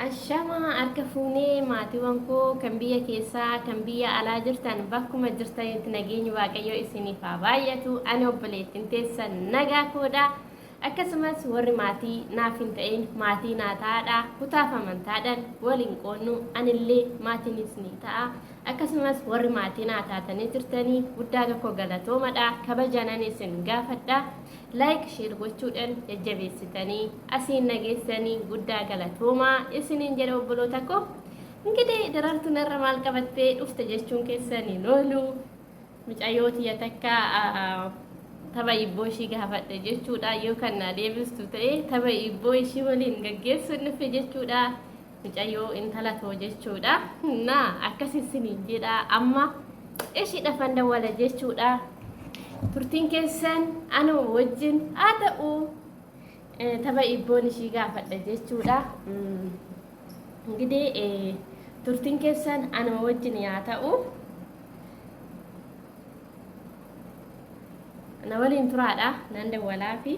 Ashama harka fuunee maatiiwwan koo kan biyya keessaa kan biyya alaa jirtan bakkuma jirtanitti nageenyi waaqayyoo isiniif haa baay'atu. Ani obboleettiin teessan nagaa koodha. Akkasumas warri maatii naaf hin ta'in maatii naa ta'aadha. Kutaaf amantaadhaan waliin qoonnu anillee maatiinis ni ta'a. Akkasumas warri maatii naa taatanii jirtanii guddaa tokko galatoomadha. Kabajaanan isin gaafadha. Like share gochuudhaan jajjabeessitanii asiin nageessanii guddaa galatoomaa isiniin jedha obboloota koo. Ingidihi Daraartuun irra maal qabattee dhufte jechuun keessaniin oolu mucayyooti takka tapha ibboo ishii gaafadhe jechuudha. Yoo kan na deebistu ta'e tapha ibboo ishii waliin gaggeessuun dhufe jechuudha. Mucayyoo intala too jechuudha. Na akkas isiniin jedha amma ishii dhafan dawwala jechuudha. Turtiin keessan ana wajjin haa ta'u tapha ibboon ishii gaafadhe jechuudha. Ingidihi turtiin keessan ana wajjin haa ta'u. Na waliin turaadha nan dawwalaa fi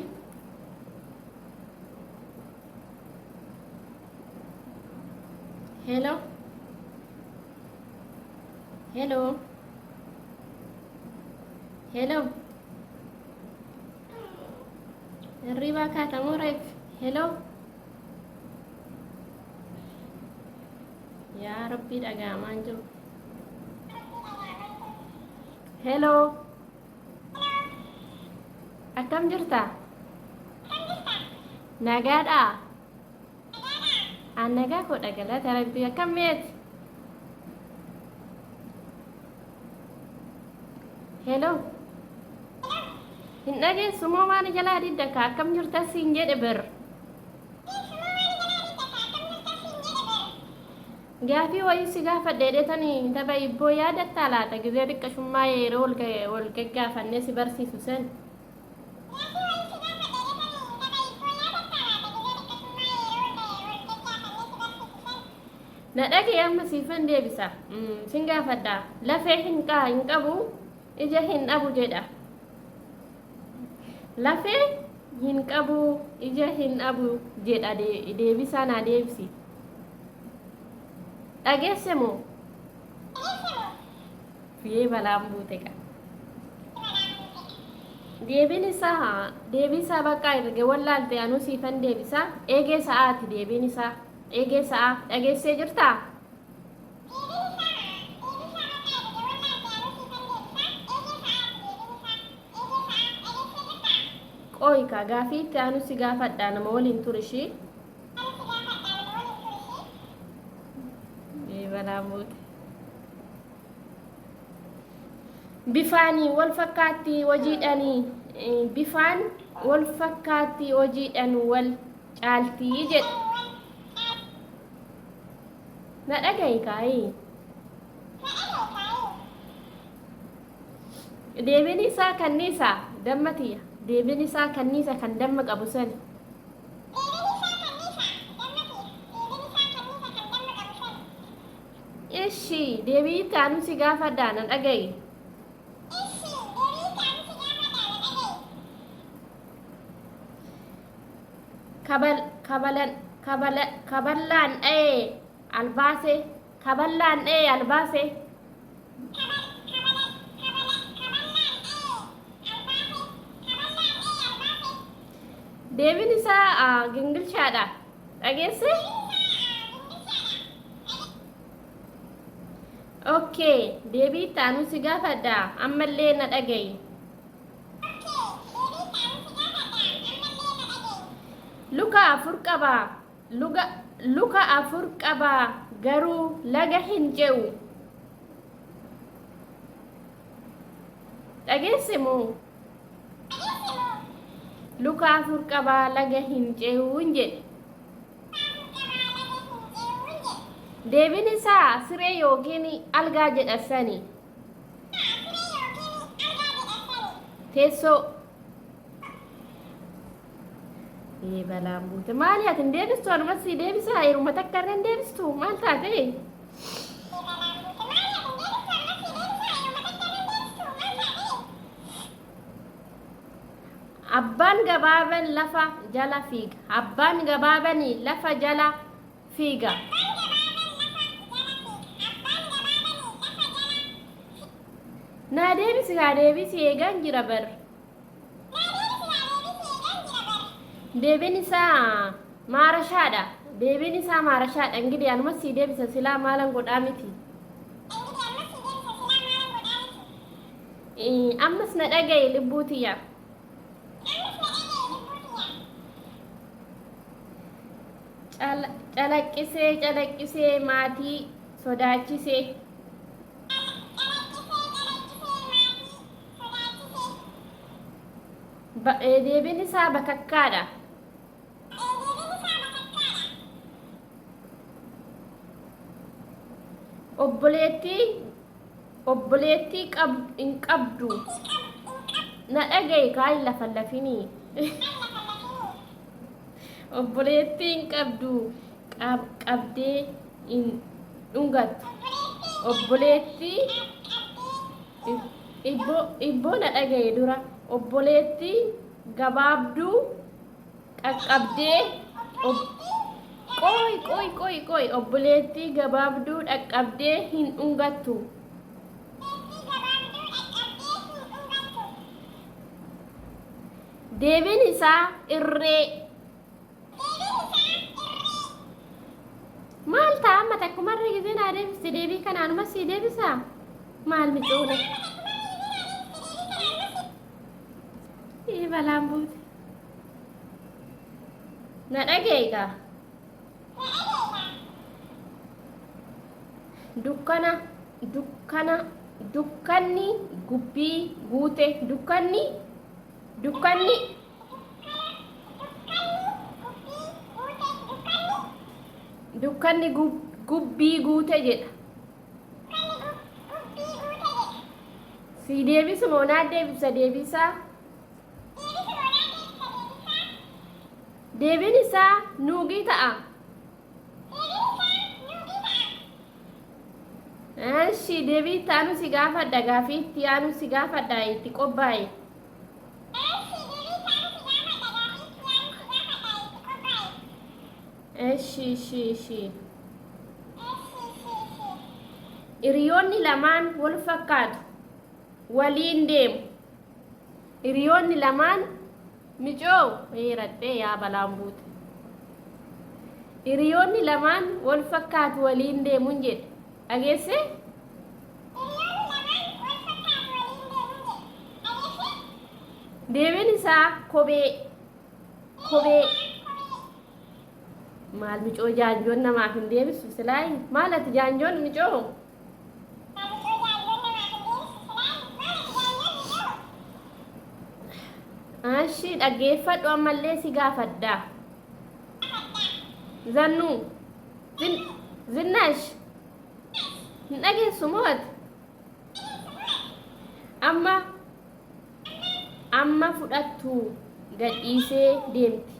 hello hello hello Arriba katamureef hello yaa rabbii dhagaamaan jiru hello akkam jirta nagaadha an nagaa koodha galata rabbii akkam meeti hello hin dhageessu moo waan jalaa diddaka akkam jirta siin jedhe bir gaafii wayii si gaafadhe dheetanii tapha ibboo yaadattaa laata gizee xiqqashummaa yeroo wal gaggaafannee si barsiisu sen na dhagee amma siifan deebisa sin gaafadha lafee hin qabu ija hin dhabu jedha lafee hin qabu ija hin dhabu jedha deebisaa naa deebisi dhageesse moo fiyyee balaan buute qa deebiin isaa bakka erga wallaalte anuu siifan deebisa eegee sa'aati deebiin isaa eegee sa'a dhageessee jirtaa qoyka gaafiitti anu si gaafadha nama waliin turishii balaamuute bifaanii wal fakkaatti hojiidhanii bifaan wal fakkaatti hojiidhaan wal caaltii jedha na dhagahi kaayii deebiin isaa kanniisa dammatiya deebiin isaa kanniisa kan damma qabu sani ishi deebii taanu si gaafadha na dhagahi kaballaan albaase kaballaan albaase deebiin isaa gingilchaadha dhageesse okay deebii taanu si gaafadha ammallee na dhagahi luka afur qaba garuu laga hin ce'u dhageesse moo luka afur qaba laga hin ce'uun jedhe deebiin isaa siree yookiin algaa jedhasani teessoo balaan buute maali atin deebistu anumasi deebisaa yeruma takka irreen deebistu maal taate abbaan gabaaban lafa jala fiiga abbaan gabaabanii lafa jala fiiga. Naa deebisi haa deebisi eegaan jira bar. Deebiin isaa maarashaadha. Deebiin isaa maarashaadha. Ingidi anuma sii deebisa silaa maalan godhaa miti. Ammas na dhagaye lubbuutiyya. Calaqqisee maatii sodaachisee. Deebiin isaa bakakkaadha. Obboleettii hin qabdu. Na dhagaye kaa hin lafinii. Obboleettii hin qabdu qabdee hin dhungattu. Obboleettii ibboo na dhagaye dura. Obboleettii gabaabduu qaqqabdee qoy obboleettii gabaabduu dhaqqabdee hin dhungattu. Deebiin isaa irree. Maal ta'a amma takkumarra gisee naa deebiste deebii kanaanuma sii deebisaa? Maal micuudha? Balaan buute. Na dhageegaa. Dukkanni gubbii guute. Dukkanni gubbii guute jedha. Sii deebisu moo naa deebisa deebisaa? Deebiin isaa nuugii ta'a. Eshi deebii itti aanu si gaafadha gaafii itti aanu si gaafadha itti qophaa'e. Eshi. Hiriyoonni lamaan wal fakkaatu waliin deemu. Hiriyoonni lamaan micoo heeradhee yaa balaan buute. Hiriyoonni lamaan wal fakkaatu waliin deemuun jedhe. Dhageesse? Deebiin isaa kophee. Maal micoo jaanjoon namaaf hin deebisu silaayi? Maal ati jaanjoon micoo? Ashi dhaggeeffadhu ammallee si gaafadha. Zannuu Zinnash hin dhageessu moo ati? Amma fudhattu gadhiisee deemti.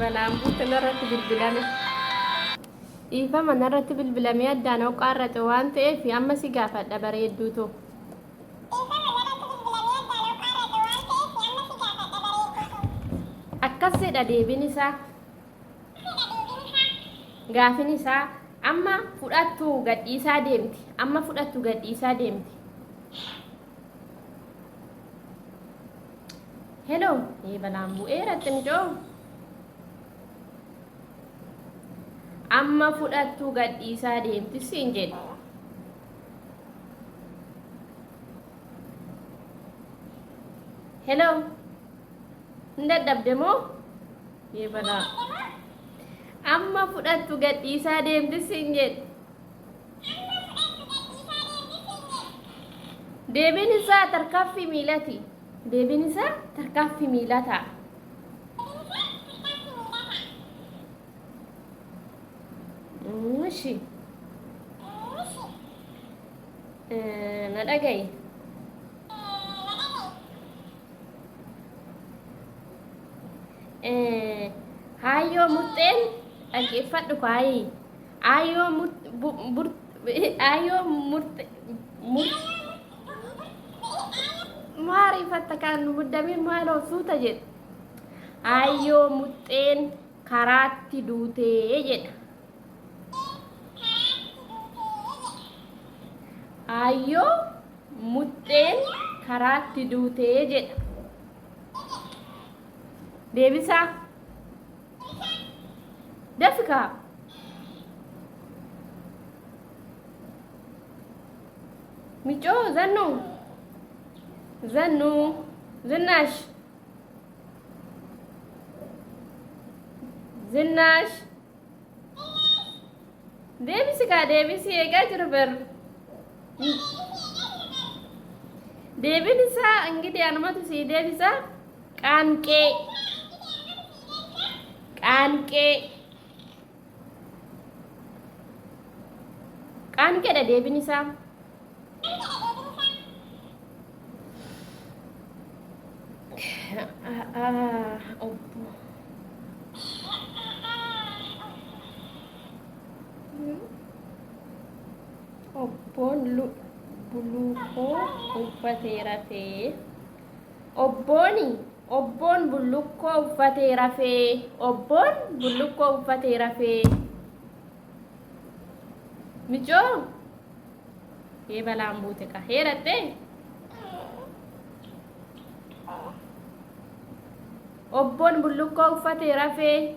Balaan buute narratti bilbilame. Dhiifama narratti bilbilamee addaan oqaarrate waan ta'eef amma si gaafadha bareedduutu. Akkasidha deebiin isaa. Gaafin isaa amma fudhattu gadhiisaa deemti. Hello, balaan bu'eeratti micoo. Amma fudhattu gadhiisaa deemti siin jedhe. Hello. Hin dadhabde moo? Balaa. Amma fudhattu gadhiisaa deemti siin jedhe. Deebiin isaa tarkaanfii miilati. Deebiin isaa tarkaanfii miilata. Mushi. Na dhagaye. Hayyoo murteen dhaggeeffadhu kaayii. maariifatta kan muddamiin maaloo suuta jedha. Ayyoo muxxeen karaatti duutee jedha. Ayyoo muxxeen karaatti duutee jedha. Deebisaa. Dafikaa. Micoo zannuu. Zannuu. Zinnaash. Zinnaash. Deebisi kaa deebisi eegaa jiru bar. Deebin isaa እንግዲህ anumatu sii deebisa. Qaanqee. Qaanqee. Qaanqeedha deebin isaa. Obbo. Obboon bulukkoo uffatee rafee. Obboon bulukkoo uffatee rafee. Obboon bulukkoo uffatee rafee. Micoo. Hee balaan buute ka heerattee. Obboon bulukkoo uffatee rafee.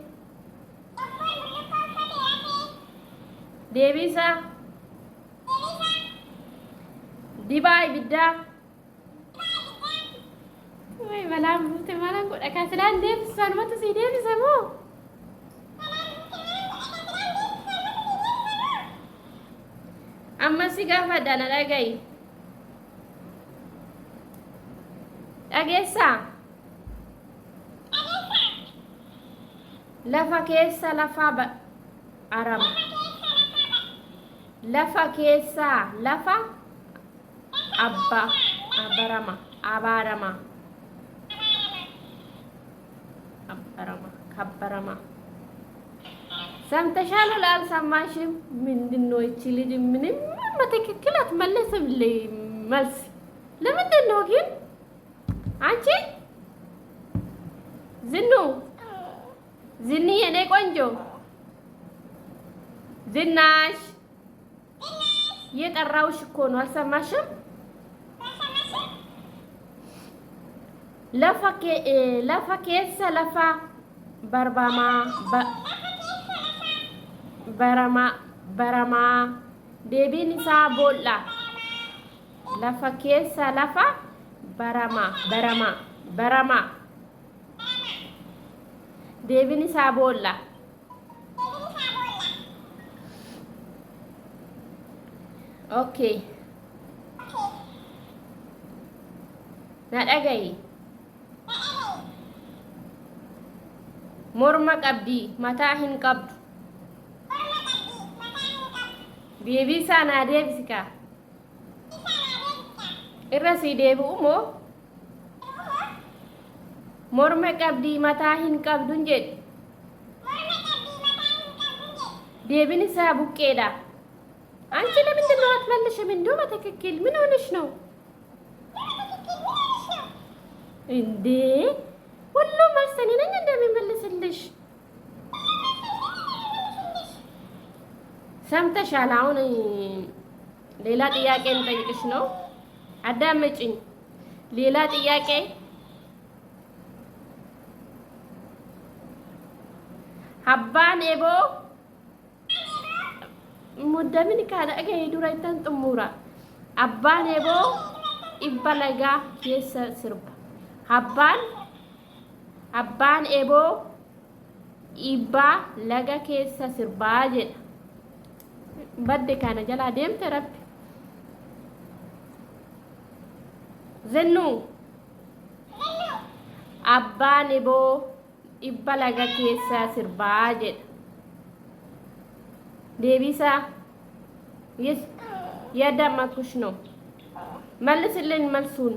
Deebisa. Dibaa ibiddaa. Way balaan buute malaan godha kaasilaan deebisa anumatu sii deebisa moo? Amma si gaafadha na dhaga'i. Dhageessaa? Lafa keessa lafa arama. Lafa keessa lafa abarama. Kabbarama. ሰምተሻል አልሰማሽም? ምንድነው እቺ ልጅ ምንም በትክክል አትመልስልኝ መልስ። ለምንድነው ግን አንቺ ዝኒ የኔ ቆንጆ ዝናሽ የጠራውሽ እኮ ነው አልሰማሽም? ለፋ ኬሰ ለፋ baramaa deebiin isaa boolla. Lafa keessa lafa baramaa deebiin isaa boolla. Okay. Na dhagahi. Morma qabdi mataa hin qabdu. Deebisa naa deebisi kaa. Irra sii deebi'u moo? Morma qabdi mataa hin qabdu jedhe. Deebin isaa buqqeedha. አንቺ ለምንድን ነው አትመልሽም? እንደው በትክክል ምን ሆነሽ ነው እንዴ? ሁሉም መልሰኔ ነኝ እንደሚመልስልሽ ሰምተሻል? አሁን ሌላ ጥያቄ እንጠይቅሽ ነው። አዳምጪኝ። ሌላ ጥያቄ አባን ኤቦ ሙደምን ካዳ አገይ ዱራይታን ጥሙራ አባን ኤቦ ኢባለጋ የሰ ስርባ አባን ኤቦ ኢባ ለጋ keessa sirbaa jedha. Badde kana jala deemte rabbi. Zennu abbaan eboo ibba laga keessa sirbaa jedha. Deebisa. Yes. ያዳመጥኩሽ ነው። መልስልኝ መልሱን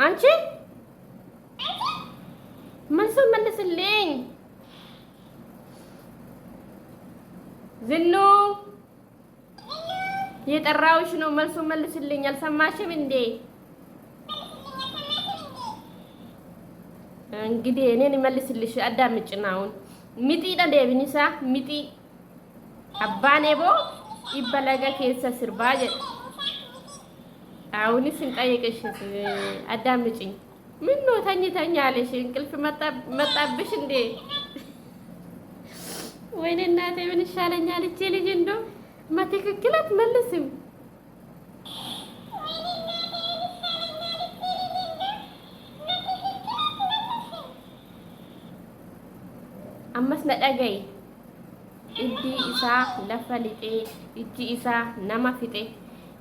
አንቺ መልሱን መልስልኝ። ዝኑ የጠራውሽ ነው መልሱ መልስልኝ አልሰማሽም እንዴ እንግዲህ እኔን መልስልሽ አዳምጭና አሁን ሚጢ ደደብኒሳ ሚጢ አባኔቦ ይበለገ ከሰ ስርባጀ አሁንስ እንጠይቅሽ አዳምጭኝ ምን ነው ተኝተኛለሽ እንቅልፍ መጣብሽ እንዴ ወይኔ እናቴ ምን ይሻለኛል እቺ ልጅ እንደው ማትክክል አትመልስም አመስ ነዳገይ ኢዲ ኢሳ ለፈልጤ ኢዲ ኢሳ ነማፊጤ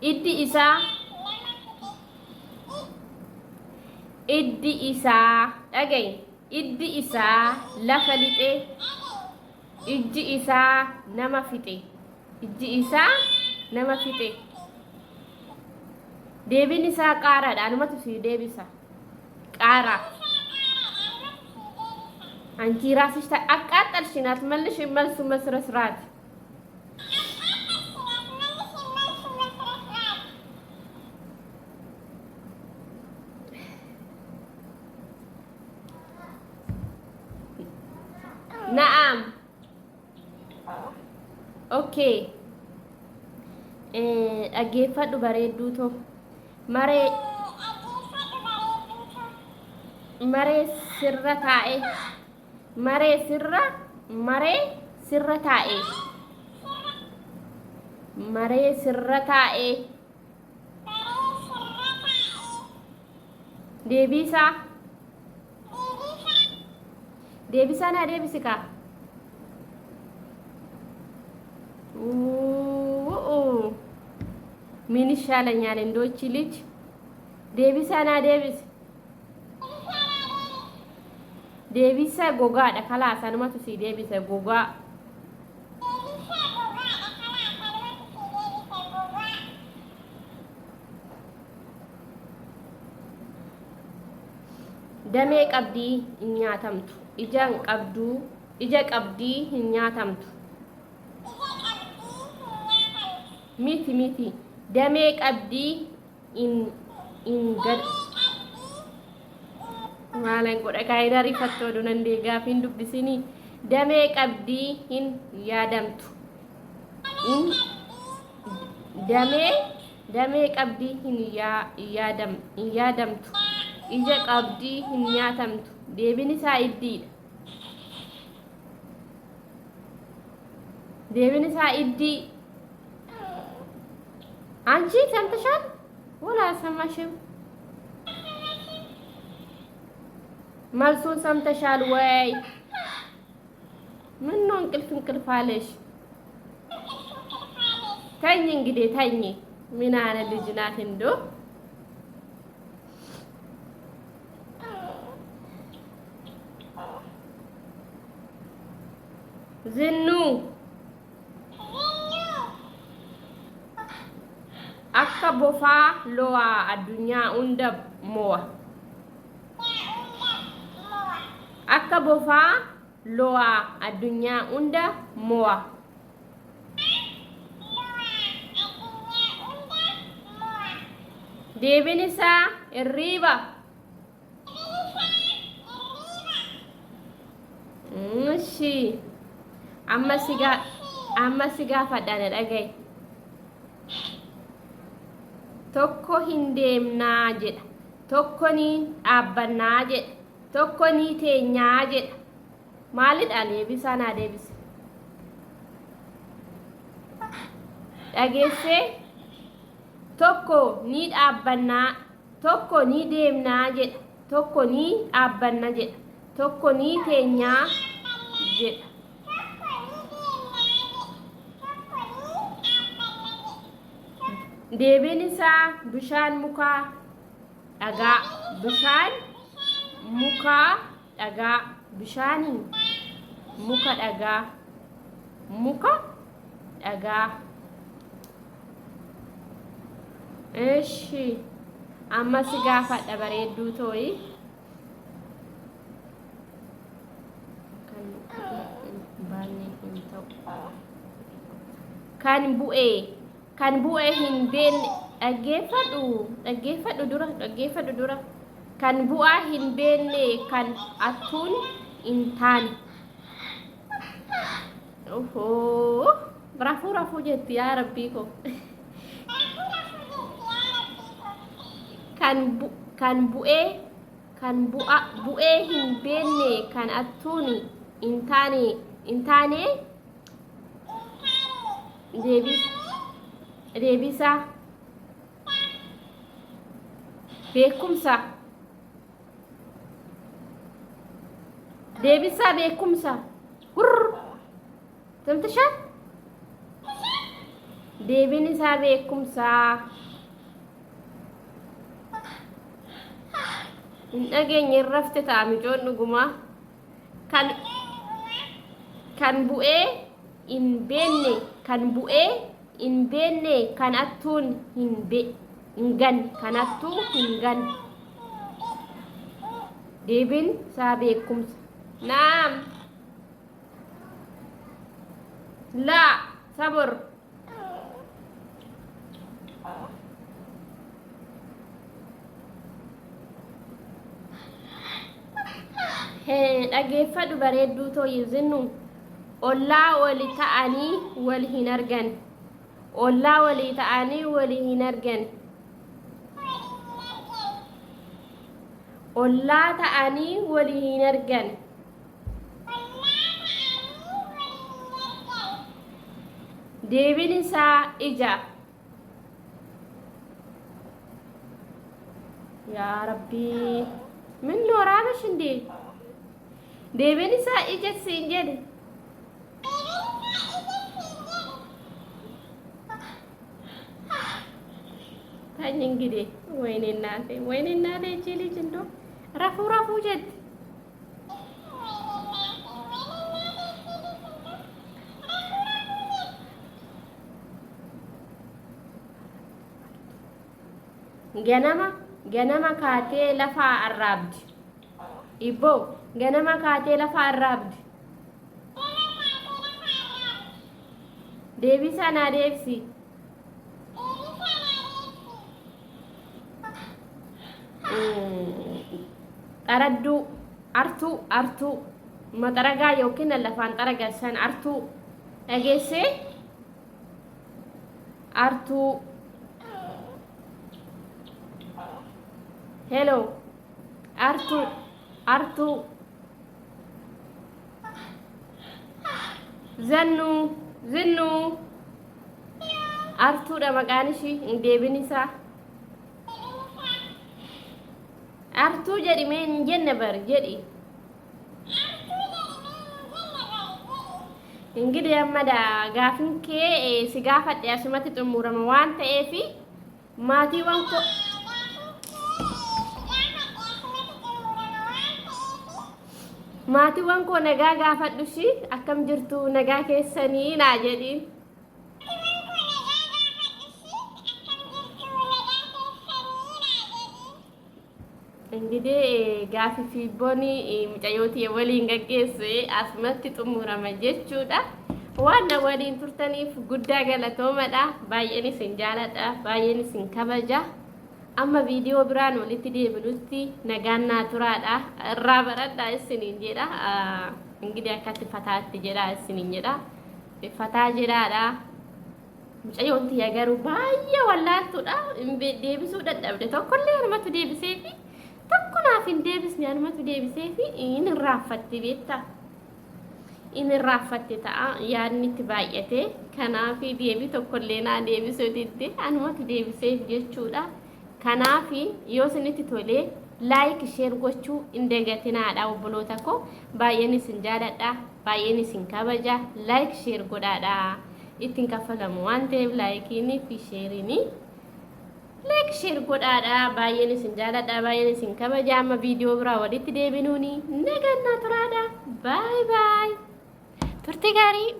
ኢዲ ኢሳ dhagay iddi isaa lafa lixee ijji isaa nama fixe deebiin isaa qaaraadha anumatu si deebisa qaara አንቺ ራስሽ አቃጠልሽኝ አትመልሽ መልሱ መስራት نعم اوكي اجيفدو بريدوتو مري سرتاي مري سرتاي ديبيسا نا ديبيسكا ምን ይሻለኛል እንዶች ልጅ ዴቢሳ ና ዴቢሳ ጎጋዳ ካላሳ ነማቱ ሲ ዴቢሳ ጎጋ ደሜ ቀብዲ እኛተምቱ ኢጃን ቀብዱ ኢጃ ቀብዲ እኛተምቱ miti damee qabdii in gad maalan godha kaayidaa rifattoo dunandee gaafiin dubbisini damee qabdii hin yaadamtu in damee qabdii hin yaadamtu ija qabdii hin nyaatamtu deebiin isaa iddii አንቺ ሰምተሻል ወላ ሰማሽም መልሱን ሰምተሻል ወይ ምን ነው እንቅልፍ አለሽ ተኝ እንግዲህ ተኝ ምን አለ ልጅ ናት እንዶ ዝኑ akka bofaa lo'aa addunyaa hunda mo'a akka bofaa lo'aa addunyaa hunda mo'a deebiin isaa irriiba እሺ amma si gaafadhaan dhagaye tokko hin deemnaa jedha tokko ni dhaabbannaa jedha tokko ni teenyaa jedha maalidha deebisaa naa deebise dhageessee tokko ni dhaabbannaa tokko ni deemnaa jedha tokko ni dhaabbanna jedha tokko ni teenyaa jedha deebiin isaa bishaan mukaa dhagaa bishaan mukaa dhagaa bishaanii muka dhagaa eshi amma si gaafadha bareedduu tooyi kan kan bu'ee hin beekne dhaggeeffadhu dura kan bu'aa hin beekne kan attuun hin taane. Ohoo rafuu jetti yaa rabbii ko. kan bu'ee hin beekne kan attuun hin taane deebisa beekumsa samtashaan deebiin isaa beekumsa. hin dhageenye rafte ta'a mijoon dhugumaa kan bu'ee hin beekne kan attuun hin ganne deebiin isaa beekumsa. naam laa sabur dhageeffadhu bareedduu tooyi zinnu ollaa wali ta'anii wal hin argan ollaa walii ta'anii wal hin argan ollaa ta'anii wal hin argan deebiin isaa ija. yaa rabbii min waraana shindee deebiin isaa ija siin jedhe. tanyin gide wayne naate chili jindo rafuu jetti. ganama kaatee lafa arraabdi ibboo ganama kaatee lafa arraabdi. deebisa naa deebisi. xaradduu artuu maxaragaa yookiin lafaan xaragassan artuu dhageessee artuu. hello artuu zinnu artuudha maqaan ishii hin deebin isaa. artuu jedhi mee hin jenne bar jedhi. ingidi ammada gaafin kee si gaafadhe asumatti xumurama waan ta'eefi maatiiwwan ko maatiiwwan koo nagaa gaafadhu shi akkam jirtu nagaa keessanii naa jedhiin. ingidee gaafi fi boni mucayyootii waliin gaggeesse asumatti xumurama jechuudha. waan na waliin turtaniif guddaa galatoomadha. baay'een isin jaaladha, baay'een isin kabaja. amma viidiyoo biraan walitti deebinutti nagaan naa turaadha. irraa baradha isiniin jedha. ingidee akkatti fataatti jedha isiniin jedha. fataa jedhaadha. mucayyoon tiyya garuu baay'ee wallaaltuudha. deebisuu dadhabde tokkollee anumatu deebiseefi tokko naaf hin deebisne anumatu deebiseefi inni raaffatte beekta. inni raaffatte ta'a yaadni itti baay'ate. kanaaf deebii tokkollee naa deebisuu didde anumatu deebiseef jechuudha. kanaaf yoo isinitti tolee laayik sheer gochuu hin dagatinaadha obboloota koo. baay'een isin jaaladha, baay'een isin kabaja. laayik sheer godhaadha, ittiin kaffalamu waan ta'eef laayikiinii fi sheeriinii laayik sheer godhaadha. baay'een isin jaaladha, baay'een isin kabaja. amma viidiyoo biraa walitti deebinuuni nagaan naa turaadha. baay baay turtii gaarii.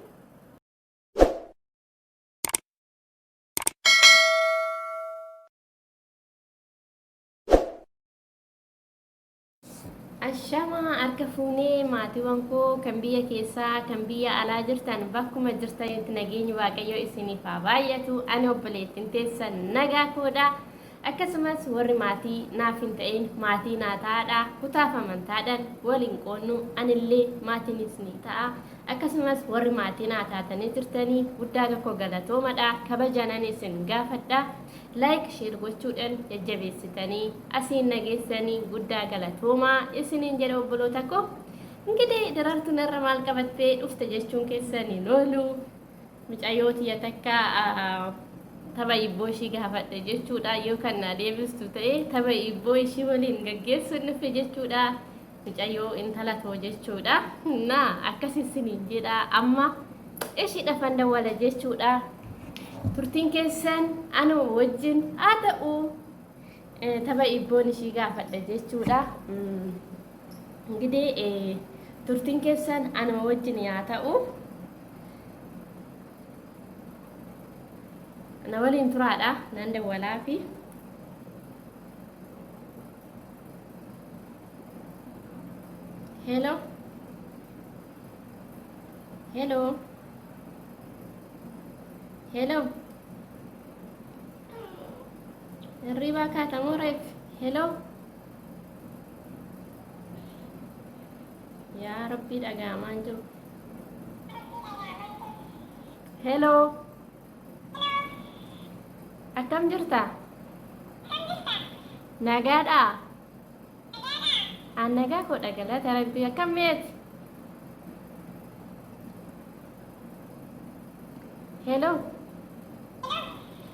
Ashamaa harka fuunee maatiiwwan koo kan biyya keessaa kan biyya alaa jirtan bakkuma jirtanitti nageenyi waaqayyo isiniif haa baay'atu. Ani obboleettiin teessan nagaa koodha. Akkasumas warri maatii naaf hin ta'in maatii naa ta'aadha. Kutaaf amantaadhaan waliin qoonnu anillee maatiinis ni ta'a. Akkasumas warri maatii naa taatanii jirtanii guddaa tokko galatoomadha. Kabajaanan isin gaafadha. Like share gochuudhaan jajjabeessitanii asiin nageessanii guddaa galatoomaa isiniin jedha obboloota koo. Ingidihi Daraartuu narra maal qabattee dhufte jechuun keessaniin oolu mucayyoo tiyya takka tapha ibboo ishii gaafadhe jechuudha. Yoo kan na deebistu ta'e tapha ibboo ishii waliin gaggeessuun dhufe jechuudha. Mucayyoo intala too jechuudha. Na akkas isiniin jedha amma ishii dhafan dawwala jechuudha. Turtiin keessan anuma wajjin haa ta'u tapha ibboon ishii gaafadha jechuudha. Ingidihi turtiin keessan anuma wajjin haa ta'u na waliin turaadha nan dawwalaa fi hello hello hello Arriba Katamoref. Hello. Ya Rabbi dhagaamaan jiru. Hello. Akkam jirta? Nagaadha? An nagaa koo galata Rabbi akkam meeti? Hello.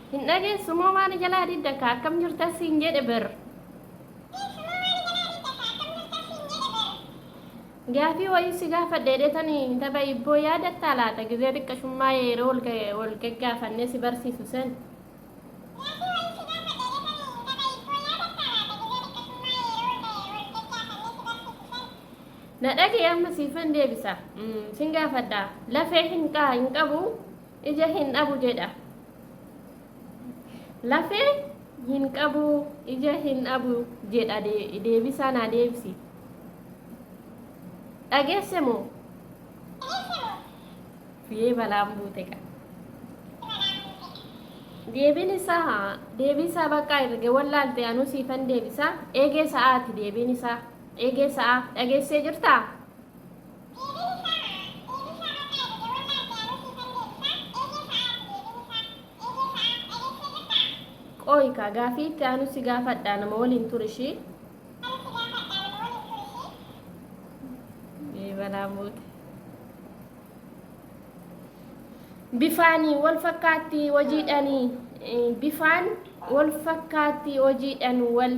Hin dhageessu moo waan jalaa diddaka akkam jirta siin jedhe bir. Gaafii wayii si gaafadhe dheetanii tapha ibboo yaadattaa laata gizee xiqqashummaa yeroo wal gaggaafanne si barsiisu sen. Na dhagee amma siifan deebisa. Sin gaafadha lafee hin qabu ija hin dhabu jedha. Lafee hin qabu ija hin dhabu jedha deebisaa naa deebisi. Dhageesse moo? Fiyyee balaan buute qa. Deebii isaa bakka erga wallaalte anuu siifan deebisa. Eegee sa'aati deebiin isaa. Eegee sa'a dhageessee jirtaa? Qoy ka gaafii itti aanu si gaafadha nama waliin turishii. Balaan buute. Bifaanii wal fakkaatti hojiidhaanii bifaan wal fakkaatti hojiidhaan wal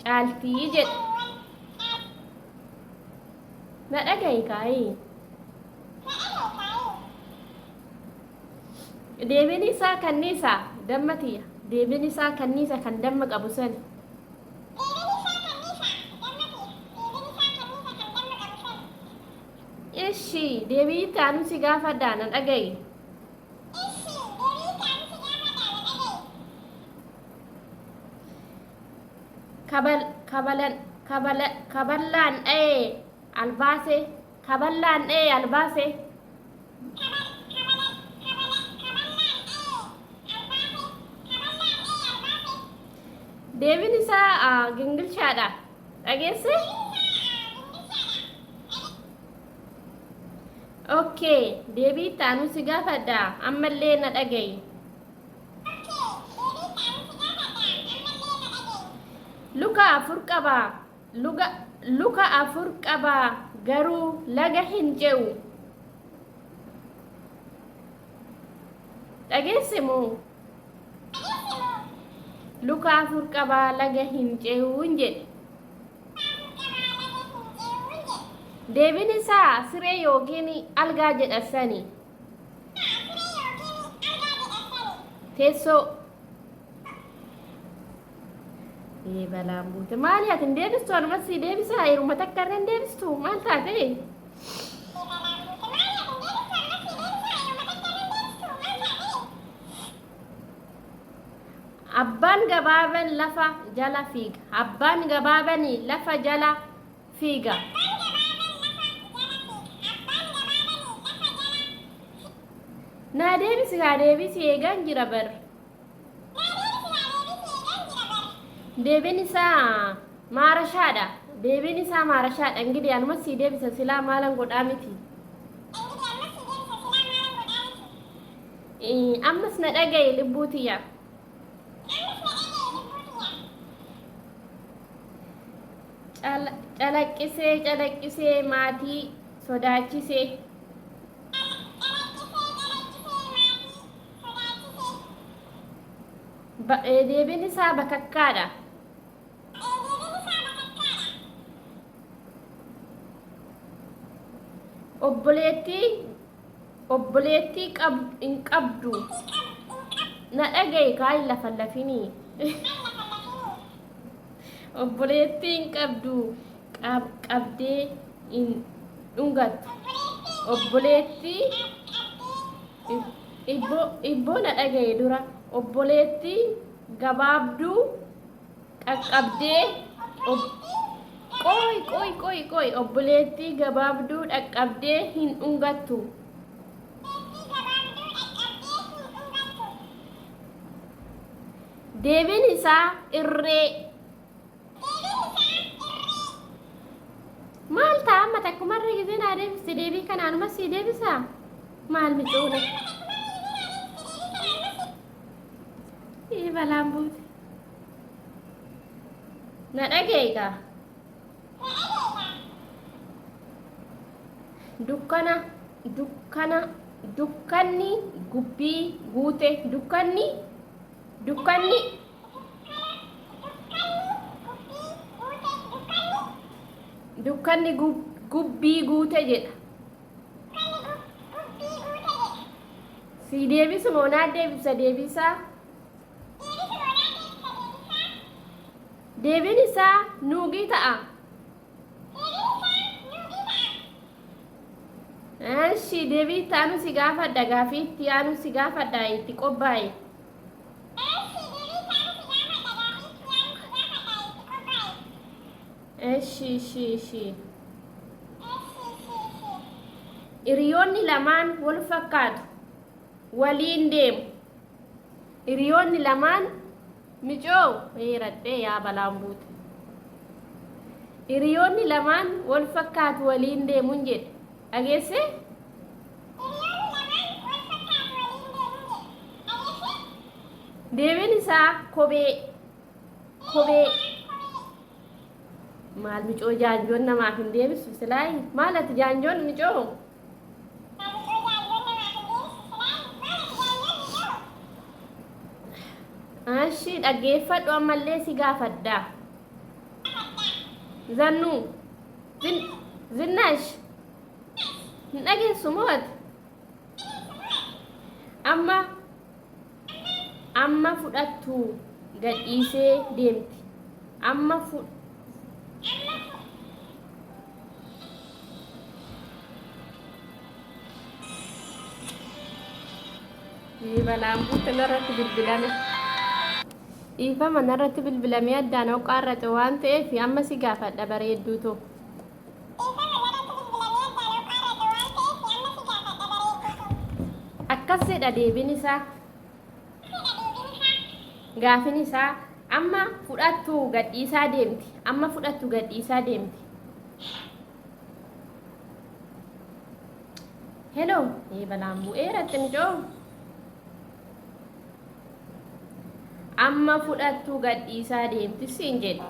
caaltii jedha. Na dhagahi kaayee. Deebiin isaa kanniisa dammatiya. Deebiin isaa kanniisa kan damma qabu sani. Ishi deebii itti aanu si gaafadha na dhagahi. Kaballaan dha'ee albaase. Kaballaan dha'ee albaase. Deebiin isaa gingilchaadha. Dhageesse? Okay, deebii itti aanu si gaafadha ammallee na dhagahi. Luka afur qaba. Luka afur qaba garuu laga hin ce'u. Dhageesse moo? Luka afur qaba laga hin ce'uun jedhe. Deebiin isaa siree yookiin algaa jedhasani. Teessoo. Balaan buute maali ati hin deebistu anumatti si deebisaa yeruma takka irra hin deebistu maal taate? Abbaan gabaaban lafa jala fiiga. Abbaan gabaaban lafa jala fiiga. Naa deebisi haa deebisi eegaan jira bar. Deebiin isaa maarashaadha. Deebiin isaa maarashaadha. Ingidi anuma sii deebisa silaa maalan godhaa miti. Ammas na dhagaye lubbuutiyya. Calaqqisee maatii sodaachisee. Deebiin isaa bakakkaadha. Obboleettii hin qabdu. Na dhagaye kaayi lafan lafinii. Obboleettii hin qabdu qabdee hin dhungattu. Obboleettii ibboo na dhagaye dura. Obboleettii gabaabduu qaqqabdee qoy obboleettii gabaabduu dhaqqabdee hin dhungattu. Deebiin isaa irree. Maal ta'a amma takkumarra gisee naa deebiste deebii kanaanuma sii deebisaa? Maal micuudha? Balaan buute. Na dhageegaa. Dukkanni gubbii guute. Dukkanni gubbii guute jedha. Si deebisu moo naa deebisa deebisaa? Deebiin isaa nuugii ta'a. Eshi deebii itti aanu si gaafadha gaafii itti aanu si gaafadha itti qophaa'e. Eshi. Hiriyoonni lamaan wal fakkaatu waliin deemu. Hiriyoonni lamaan micoo radhee yaa balaan buute. Hiriyoonni lamaan wal fakkaatu waliin deemuun jedhe. Dhageesse? Deebiin isaa kophee. Maal micoo jaanjoon namaaf hin deebisu silaayi? Maal ati jaanjoon micoo? Ashi dhaggeeffadhu ammallee si gaafadha. Zannuu Zinnash hin dhageessu moo ati? Amma fudhattu gadhiisee deemti. Balaan buute narratti bilbilame. Dhiifama narratti bilbilamee addaan oqaarrate waan ta'eef amma si gaafadha bareedduu too. Akkasidha deebiin isaa. Gaafin isaa amma fudhattu gadhiisaa deemti. Hello, balaan bu'eeratti micoo. Amma fudhattu gadhiisaa deemti siin jedhe.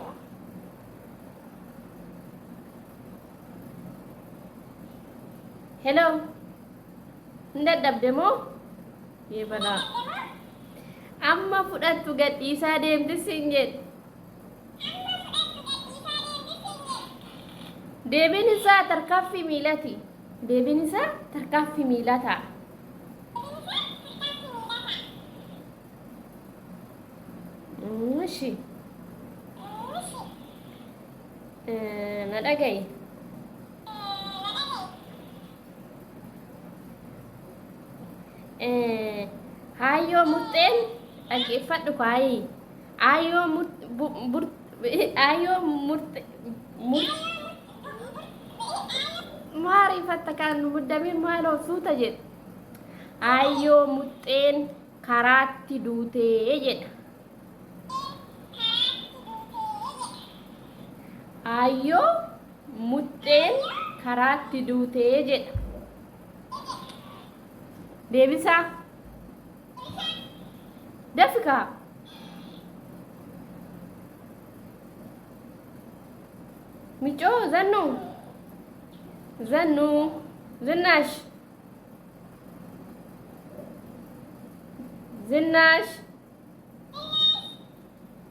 Hello. Hin dadhabde moo? Balaa. Amma fudhattu gadhiisaa deemti siin jedhe. Deebiin isaa tarkaanfii miilati. Deebiin isaa tarkaanfii miilata. Mushi. Na dhagaye. Hayyoo murteen dhaggeeffadhu kaayi. Hayyoo معرفة كان مدمين مالو سوتا جد أيو متين كرات دوتي جد أيو متين كرات دوتي جد ديبسا دفكا ميجو زنو زنو زناش زناش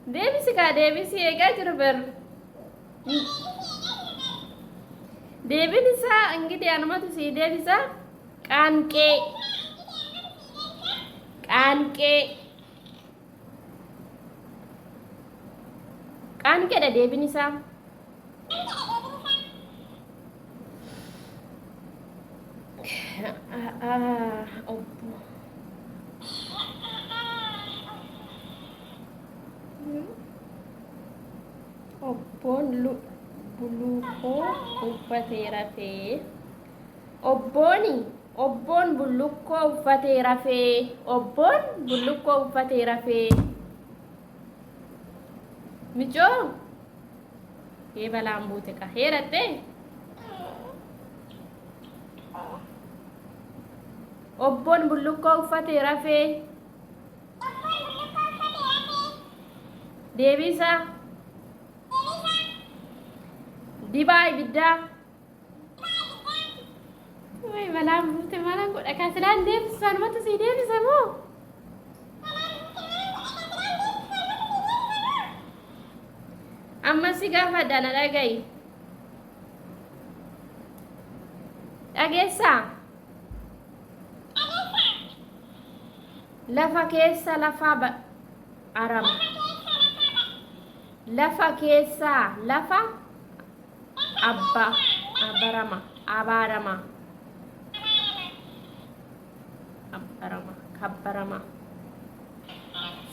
ديبسكا ديبسي ايجا جربر ديبنسا انجدي انا ما تسي ديبسا كانكي كانكي كانكي دا ديبنسا obboon bullukkoo uffatee rafee obboon bullukkoo uffatee rafee obboon bullukkoo uffatee rafee michoo hee balaan buute qa heerattee obboon bullukkoo uffatee rafee deebisa dibaa ibiddaa way balaan buute malaan godha kaasilaan deebisa anumatu sii deebisa moo amma si gaafadha na dhagayi dhageessaa lafa keessa lafa arama lafa keessa lafa abarama kabbarama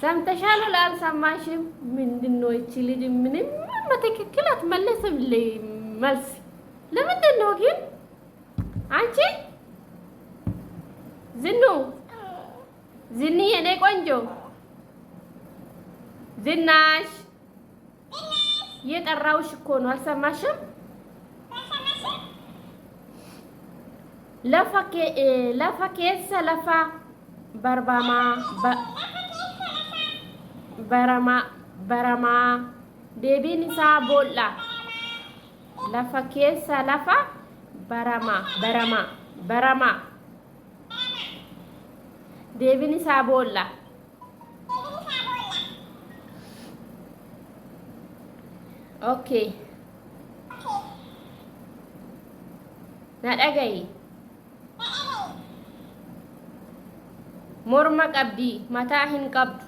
ሰምተሻል አልሰማሽም? ምንድነው እቺ ልጅ ምንም በትክክል አትመልስም መልስ ለምንድን ነው ግን አንቺ ዝኒ የኔ ቆንጆ ዝናሽ የጠራውሽ እኮ ነው አልሰማሽም? ለፋ ኬሰ ለፋ በረማ deebiin isaa boolla lafa keessa lafa barama deebiin isaa boolla okay na dhagayi morma qabdi mataa hin qabdu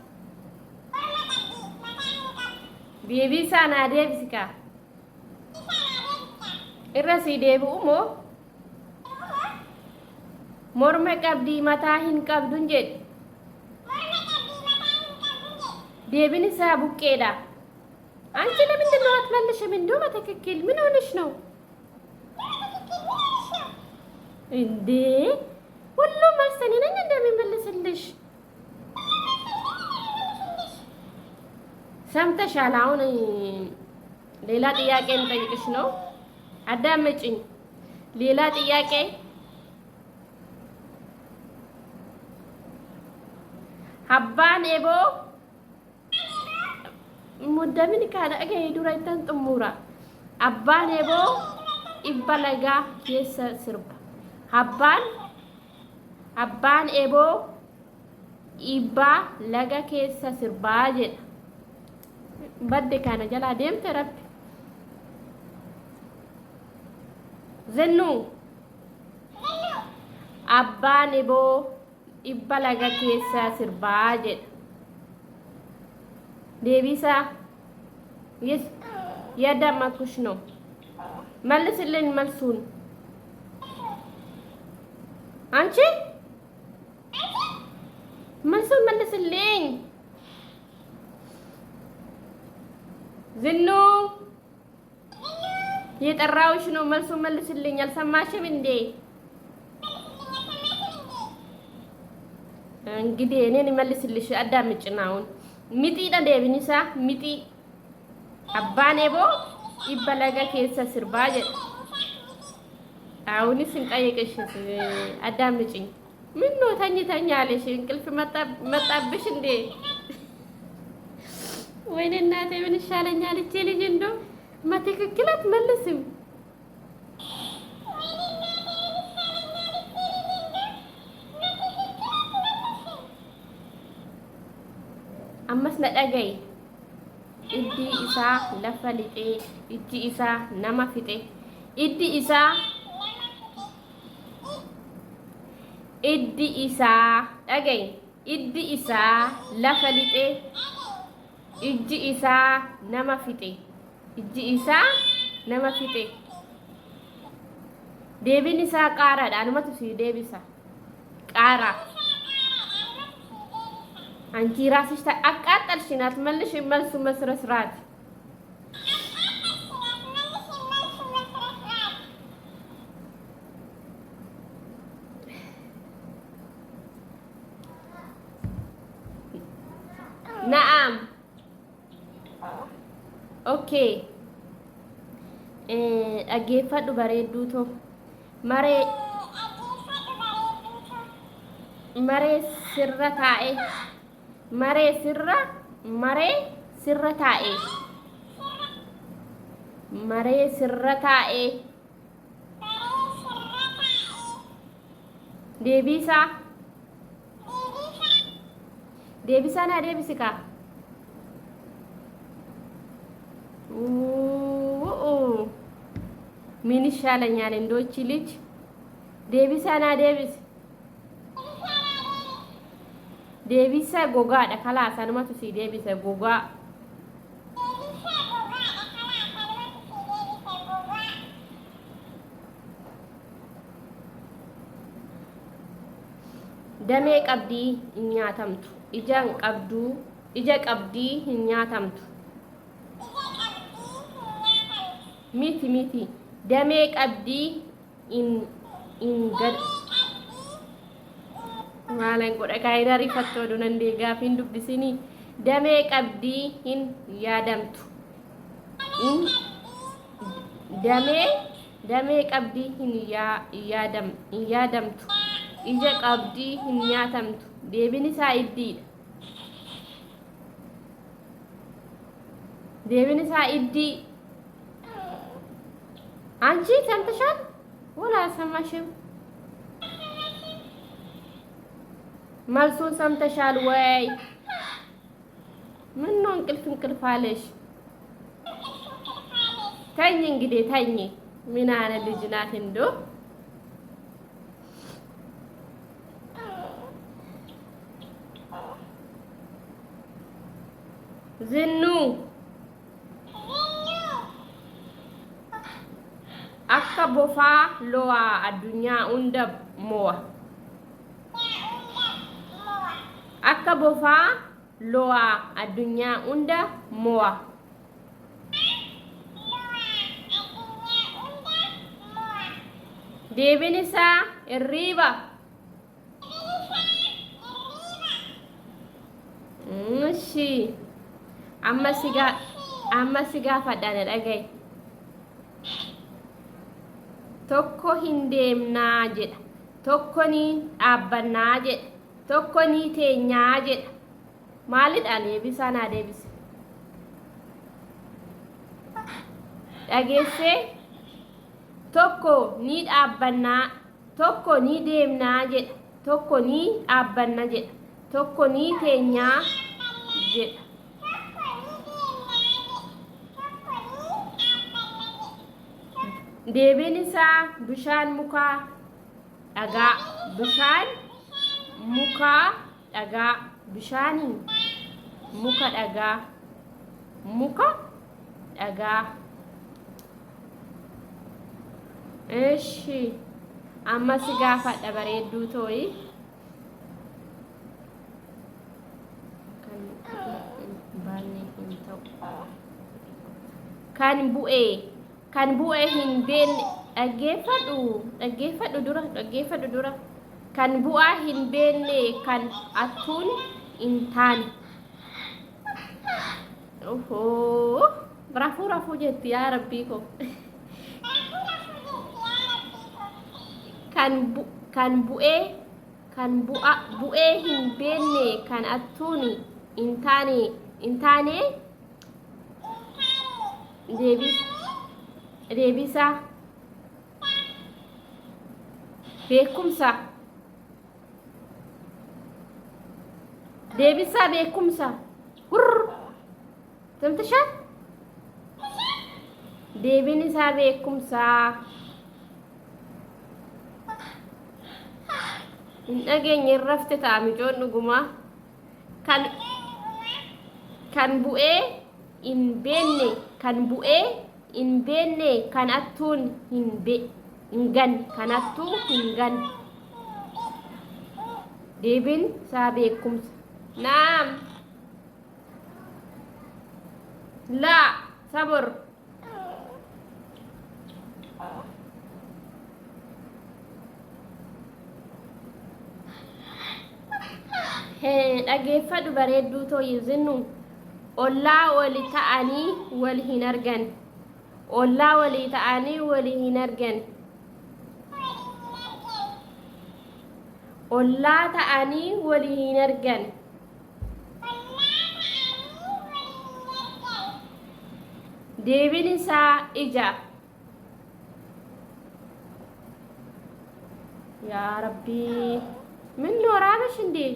deebisa naa deebisika irra sii deebi'u moo morma qabdi mataa hin qabdun jedhi deebiin isaa buqqeedha አንቺ ለምንድን ነው አትመልሽም? እንደው በትክክል ምን ሆነሽ ነው እንዴ? ሁሉም መልስ እኔ ነኝ እንደሚመልስልሽ ሰምተሻል? አሁን ሌላ ጥያቄ እንጠይቅሽ ነው። አዳምጪኝ። ሌላ ጥያቄ ሀባን ኤቦ ሙደምን ካለ አገይ ዱራይተን ጥሙራ አባን ኤቦ ኢባላጋ ኬሰ ስርባ አባን ኤቦ ኢባ ለጋ ኬሰ ስርባ ጀዳ badde kana jala deemte rabbi zennu abbaan eboo dhibba laga keessa sirbaa jedha deebisa yes ያዳመጥኩሽ ነው መልስልኝ መልሱን አንቺ መልሱን መልስልኝ ዝኑ የጠራውሽ ነው መልሱ መልስልኝ አልሰማሽም እንዴ እንግዲህ እኔን መልስልሽ አዳምጭና አሁን ሚጢ ደደብኒሳ ሚጢ አባኔቦ ይበለገ ከሰ ስርባጀ አሁንስ እንጠይቅሽ አዳምጭኝ ምን ነው ተኝተኛለሽ እንቅልፍ መጣብሽ እንዴ ወይኔ እናቴ ምን ይሻለኛል እቺ ልጅ እንደው ማትክክል አትመልስም አመስ ነዳገይ ኢዲ ኢሳ ለፈልጤ ኢዲ ኢሳ ነማፊጤ ኢዲ ኢሳ dagay iddi isa lafa lixe ijji isa nama fixe ijji isa nama fixe deebin isaa qaaraadha anumatu si deebisa qaara anti raasሽ አቃጠልሽናት መልሽ መልሱ መስረስራት نعم اوكي اجيفدو بريدوتو مري سرتاي مري سرتاي ديبيسا نا ديبيسكا من ይሻለኛል እንዶች ልጅ ዴቢሳ ና ዴቢሳ ጎጋዳ ካላሳ ነማቱ ሲ ዴቢሳ ጎጋ ደሜ ቀብዲ እኛተምቱ ኢጃን ቀብዱ ኢጃ ቀብዲ እኛተምቱ ሚቲ ደሜ ቀብዲ ኢንገድ ማለን ጎዳ ካይዳሪ ፈቶዱ ነንዴ ጋፊን ዱብሲኒ ደሜ ቀብዲ ኢን ያደምቱ ኢን ደሜ ቀብዲ ኢን ያደምቱ ኢጃ ቀብዲ ኢን ያተምቱ deebinisa iddi አንቺ ሰምተሻል ወላ ሰማሽም መልሱን ሰምተሻል ወይ ምን ነው እንቅልፍ አለሽ ተኝ እንግዲህ ተኝ ምን አለ ልጅ ናት እንዶ ዝኑ akka bofaa lo'a addunyaa hunda mo'a akka bofaa lo'a addunyaa hunda mo'a deebiin isaa irriiba እሺ amma sigaa fadhana dhagay tokko hin deemnaa jedha tokko ni dhaabbannaa jedha tokko ni teenyaa jedha maalidha deebisaa naa deebise dhageessee tokko ni dhaabbannaa tokko ni deemnaa jedha tokko ni dhaabbanna jedha tokko ni teenyaa jedha deebiin isaa bishaan mukaa dhagaa bishaan mukaa dhagaa bishaaniin muka dhagaa eshi amma si gaafadha bareedduu tooyi kan bu'ee kan bu'ee hin beekne dhaggeeffadhu dura kan bu'aa hin beekne kan attuun hin taane. Ohoo rafuu jetti yaa rabbii ko. kan bu'ee hin beekne kan attuun hin taane deebisa beekumsa samtashaa deebiin isaa beekumsa. hin dhageenye rafte ta'a mijoon dhugumaa kan bu'ee hin beekne kan attuun hin ganne deebiin isaa beekumsa. naam laa sabur dhageeffadhu bareedduu tooyi zinnu ollaa walii ta'anii wal hin argan deebiin isaa ija. yaa rabbii min nooraaba shindee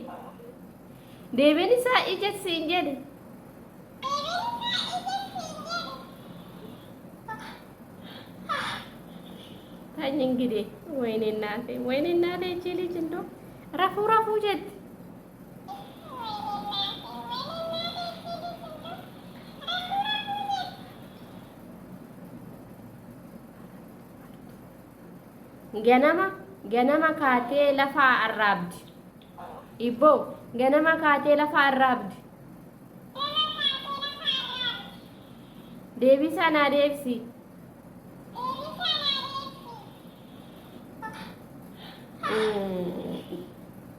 deebiin isaa ija siin jedhe. Tanya gede wayne nade cili jindo rafu jetti. ganama kaatee lafaa arraabdi. Ibboo ganama kaatee lafaa arraabdi. deebisaa naa deebisi.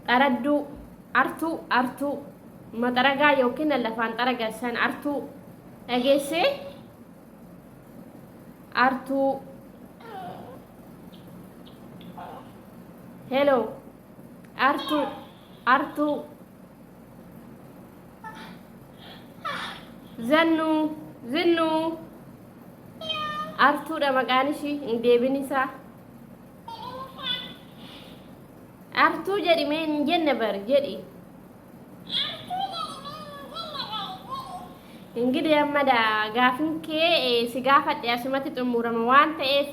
Qaraddu artuu maxaragaa yookiin lafaan xaragassan artuu dhageesse artuu. hello artuu zinnu artuudha maqaan ishii hin deebin isaa. artuu jedhi mee hin jenne bar jedhi. Ingidi ammada gaafin kee si gaafadhe asumatti xumurama waan ta'eef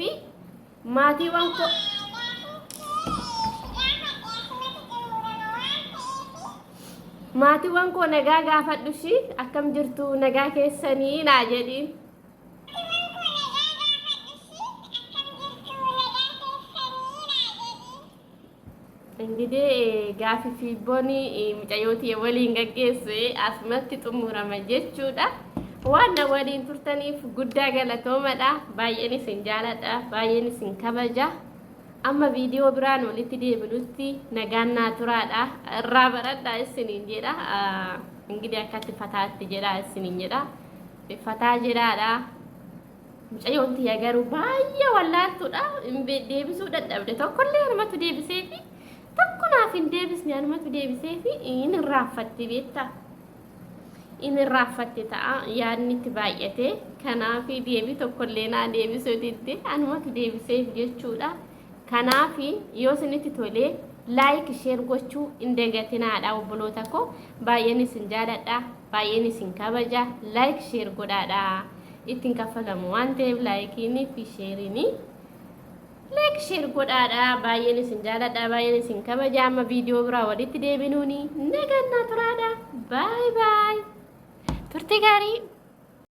maatiiwwan koo nagaa gaafadhu shi akkam jirtu nagaa keessanii naa jedhiin. Ingidi gaafi fi boni mucayyootii waliin gaggeesse asumatti xumurama jechuudha. Waan waliin turtaniif guddaa galatoomadha. Baay'een isin jaaladha, baay'een isin kabaja. Amma viidiyoo biraan walitti deebinutti nagaan naa turaadha. Irraa baradhaa isiniin jedha. Ingidi akkatti fataatti jedha isiniin jedha. Fataa jedhaadha. Mucayyoon tiyya garuu baay'ee wallaaltuudha. Deebisuu dadhabde tokkollee harmatu deebiseefi tokko naaf hin deebisne harmatu deebiseefi inni raaffatte beektaa. Inni raaffatte ta'a yaadni itti baay'ate. Kanaaf deebii tokkollee naa deebisuu didde harmatu deebiseef jechuudha. Kanaaf yoo isinitti tolee like share gochuu hin dagatinaadha obboloota koo. Baay'een isin jaaladha, baay'een isin kabaja. Like share godhaadha. Ittiin kaffalamu waan ta'eef laayikiinii fi sheeriinii like share godhaadha. Baay'een isin jaaladha, baay'een isin kabaja. Amma viidiyoo biraa walitti deebinuuni nagaan naa turaadha. Bye bye. Turtii gaarii.